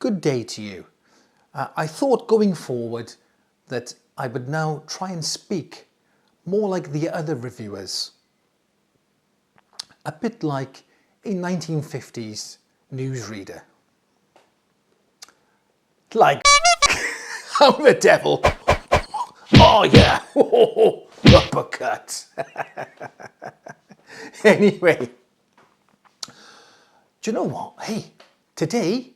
Good day to you. I thought going forward that I would now try and speak more like the other reviewers. A bit like a 1950s newsreader. Like, how the devil? Oh yeah, uppercut. Anyway, do you know what? Hey, today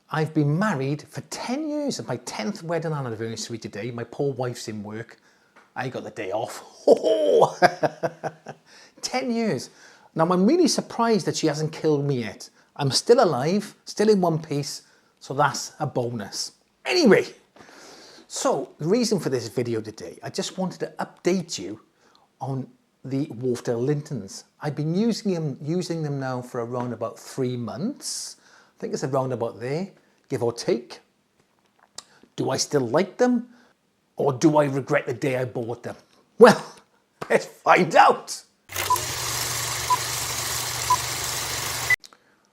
I've been married for 10 years. It's my 10th wedding anniversary today. My poor wife's in work. I got the day off. 10 years. Now I'm really surprised that she hasn't killed me yet. I'm still alive, still in one piece, so that's a bonus. Anyway, so the reason for this video today, I just wanted to update you on the Wharfedale Lintons. I've been using them now for around about 3 months. I think it's around about there, give or take. Do I still like them? Or do I regret the day I bought them? Well, let's find out.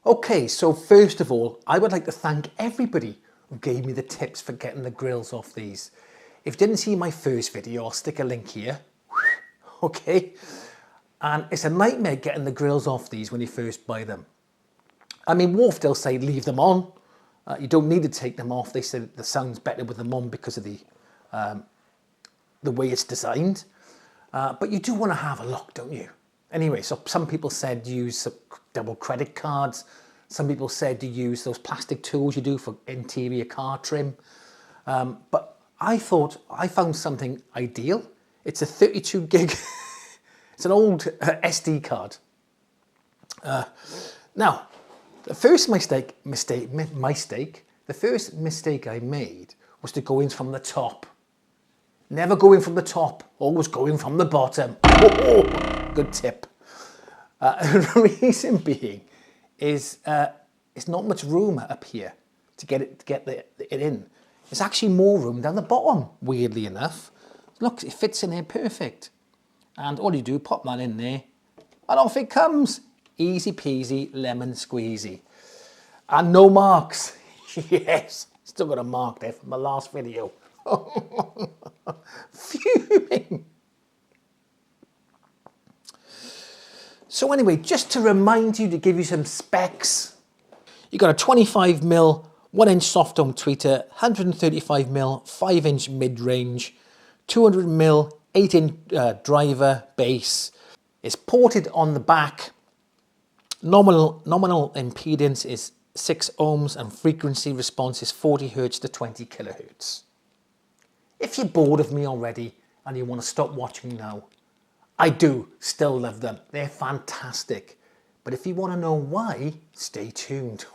Okay, so first of all, I would like to thank everybody who gave me the tips for getting the grills off these. If you didn't see my first video, I'll stick a link here. Okay, and it's a nightmare getting the grills off these when you first buy them. I mean, Wharfedale say leave them on. You don't need to take them off. They said the sound's better with them on because of the way it's designed. But you do want to have a look, don't you? Anyway, so some people said use double credit cards. Some people said to use those plastic tools you do for interior car trim. But I found something ideal. It's a 32 gig. It's an old SD card. Now, the first mistake I made was to go in from the top. Never go in from the top, always go in from the bottom. Good tip. The reason being is it's not much room up here to get it in. There's actually more room down the bottom, weirdly enough. Look, it fits in here perfect. And all you do, pop that in there, and off it comes. Easy peasy, lemon squeezy. And no marks. Yes, still got a mark there from my last video. Fuming. So anyway, just to remind you, to give you some specs, you got a 25mm 1-inch soft dome tweeter, 135mm 5-inch mid-range, 200mm 8-inch driver base. It's ported on the back. Nominal impedance is 6 ohms and frequency response is 40 Hz to 20 kHz. If you're bored of me already and you want to stop watching now, I do still love them. They're fantastic. But if you want to know why, stay tuned.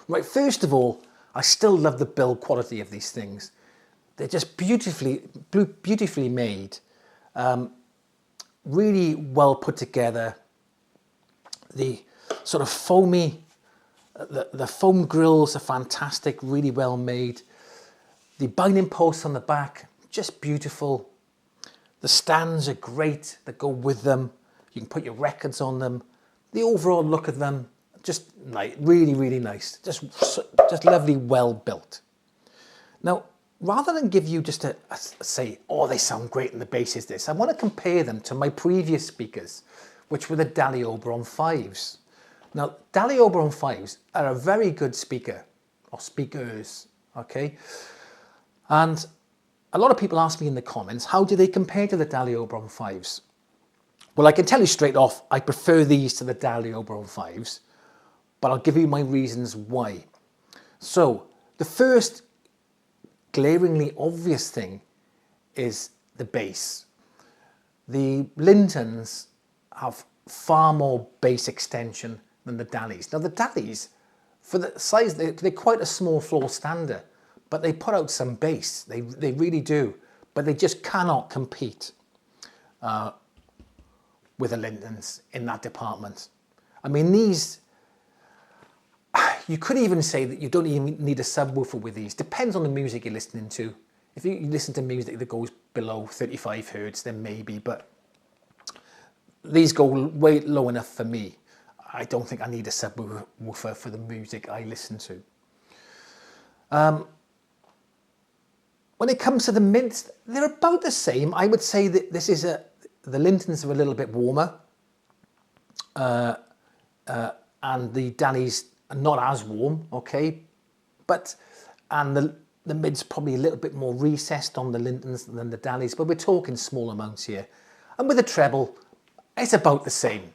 Right, first of all, I still love the build quality of these things. They're just beautifully made. Really well put together. The sort of foamy, the foam grills are fantastic, really well made. The binding posts on the back, just beautiful. The stands are great that go with them. You can put your records on them. The overall look of them, just like really, really nice. Just lovely, well built. Now, rather than give you just a say, oh, they sound great and the bass is this, I want to compare them to my previous speakers, which were the Dali Oberon 5s. Now, Dali Oberon 5s are a very good speaker, or speakers, okay? And a lot of people ask me in the comments, how do they compare to the Dali Oberon 5s? Well, I can tell you straight off, I prefer these to the Dali Oberon 5s, but I'll give you my reasons why. So, the first glaringly obvious thing is the bass. The Lintons have far more bass extension than the Dalis. Now the Dalis, for the size, they're quite a small floor stander, but they put out some bass. They really do, but they just cannot compete with the Lintons in that department. I mean, these, you could even say that you don't even need a subwoofer with these. Depends on the music you're listening to. If you listen to music that goes below 35 Hz, then maybe, but these go way low enough for me. I don't think I need a subwoofer for the music I listen to. When it comes to the mints, they're about the same. I would say that the Lintons are a little bit warmer, and the Dalis are not as warm, okay? And the mid's probably a little bit more recessed on the Lintons than the Dalis, but we're talking small amounts here. And with the treble, it's about the same.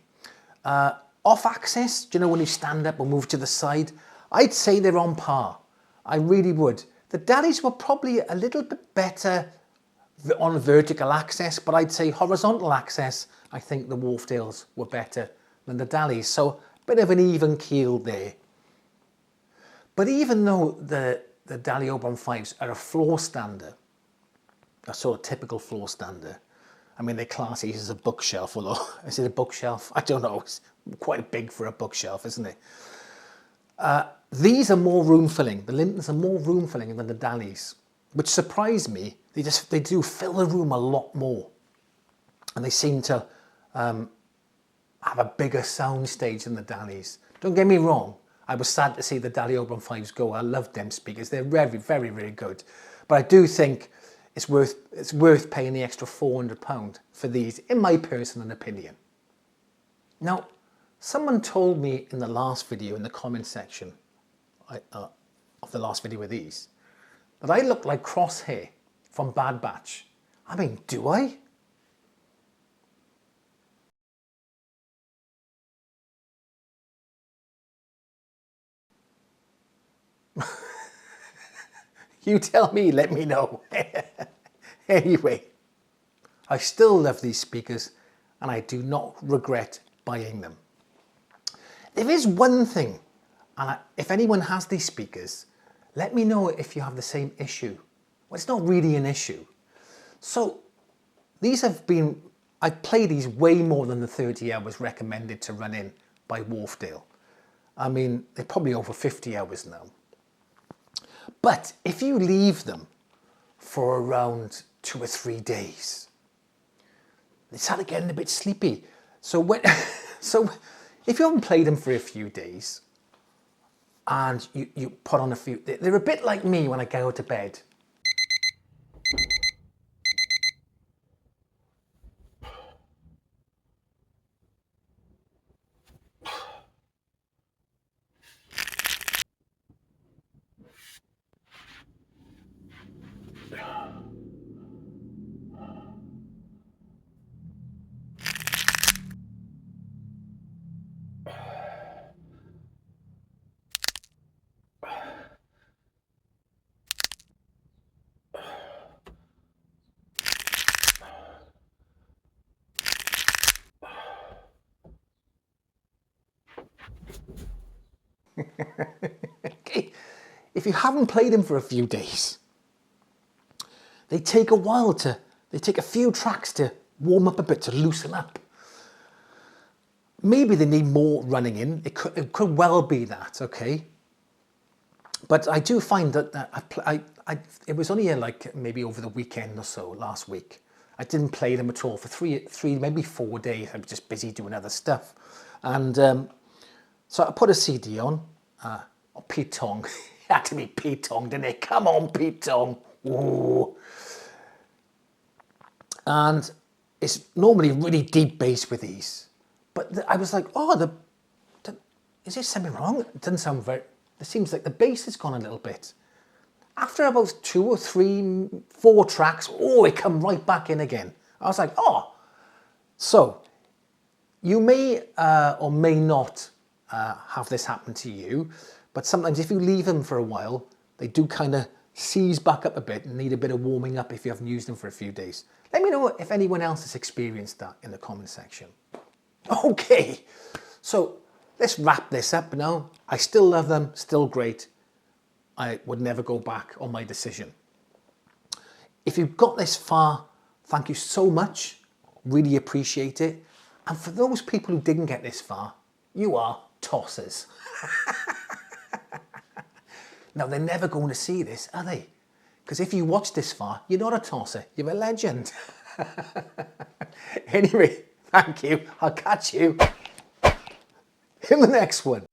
Off axis, do you know when you stand up or move to the side? I'd say they're on par. I really would. The Dalis were probably a little bit better on vertical axis, but I'd say horizontal axis, I think the Wharfedales were better than the Dalis. So a bit of an even keel there. But even though the Dali Oberon 5s are a floor stander, a sort of typical floor stander, I mean, they class these as a bookshelf, although, is it a bookshelf? I don't know, it's quite big for a bookshelf, isn't it? These are more room filling. The Lintons are more room filling than the Dalis, which surprised me. They do fill the room a lot more. And they seem to have a bigger sound stage than the Dalis. Don't get me wrong, I was sad to see the Dali Oberon 5s go. I love them speakers. They're very, very, very good. But I do think it's worth paying the extra £400 for these, in my personal opinion. Now, someone told me in the last video, in the comment section of the last video with these, that I look like Crosshair from Bad Batch. I mean, do I? You tell me, let me know. Anyway, I still love these speakers and I do not regret buying them. There is one thing, and if anyone has these speakers, let me know if you have the same issue. Well, it's not really an issue. So these have been, I play these way more than the 30 hours recommended to run in by Wharfedale. I mean, they're probably over 50 hours now. But if you leave them for around 2 or 3 days, they start getting a bit sleepy. So if you haven't played them for a few days and you put on a few, they're a bit like me when I go to bed. Okay. If you haven't played them for a few days, they take a few tracks to warm up a bit, to loosen up. Maybe they need more running in. It could well be that, okay? But I do find that it was only like maybe over the weekend or so, last week. I didn't play them at all for three, maybe 4 days. I was just busy doing other stuff. And so I put a CD on, Pete Tong. It had to be Pete Tong, didn't it? Come on, Pete Tong. Ooh. And it's normally really deep bass with these. But I was like, oh, is there something wrong? It doesn't sound very, it seems like the bass has gone a little bit. After about 2 or 3, 4 tracks, oh, it come right back in again. I was like, oh. So, you may or may not have this happen to you, but sometimes if you leave them for a while, they do kind of seize back up a bit and need a bit of warming up if you haven't used them for a few days. Let me know if anyone else has experienced that in the comment section. Okay, so let's wrap this up now. I still love them, still great. I would never go back on my decision. If you've got this far, thank you so much. Really appreciate it. And for those people who didn't get this far, you are tossers. Now, they're never going to see this, are they? Because if you watch this far, you're not a tosser, you're a legend. Anyway, thank you. I'll catch you in the next one.